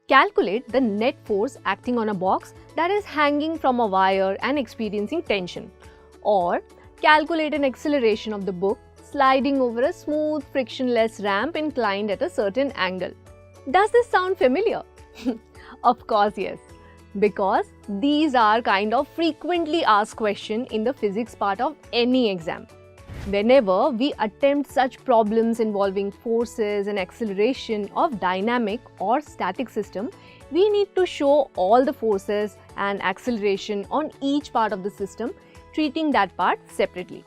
Calculate the net force acting on a box that is hanging from a wire and experiencing tension. Or calculate an acceleration of the book sliding over a smooth frictionless ramp inclined at a certain angle. Does this sound familiar? Of course yes, because these are kind of frequently asked questions in the physics part of any exam. Whenever we attempt such problems involving forces and acceleration of dynamic or static system, we need to show all the forces and acceleration on each part of the system, treating that part separately.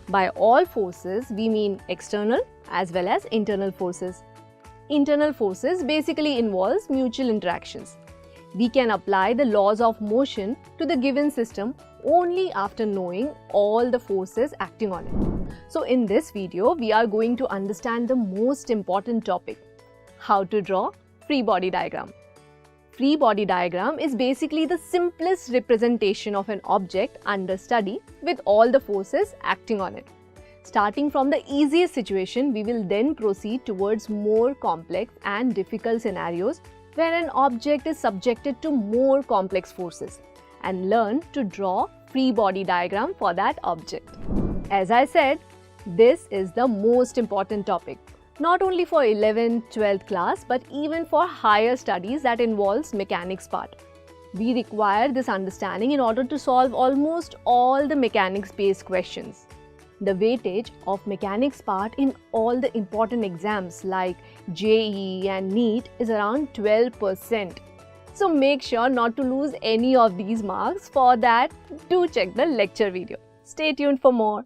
By all forces, we mean external as well as internal forces. Internal forces basically involves mutual interactions. We can apply the laws of motion to the given system only after knowing all the forces acting on it. So in this video, we are going to understand the most important topic, how to draw free body diagram. Free body diagram is basically the simplest representation of an object under study with all the forces acting on it. Starting from the easiest situation, we will then proceed towards more complex and difficult scenarios where an object is subjected to more complex forces and learn to draw free body diagram for that object. As I said, this is the most important topic, not only for 11th, 12th class but even for higher studies that involves mechanics part. We require this understanding in order to solve almost all the mechanics based questions. The weightage of mechanics part in all the important exams like JEE and NEET is around 12%. So make sure not to lose any of these marks. For that, do check the lecture video. Stay tuned for more.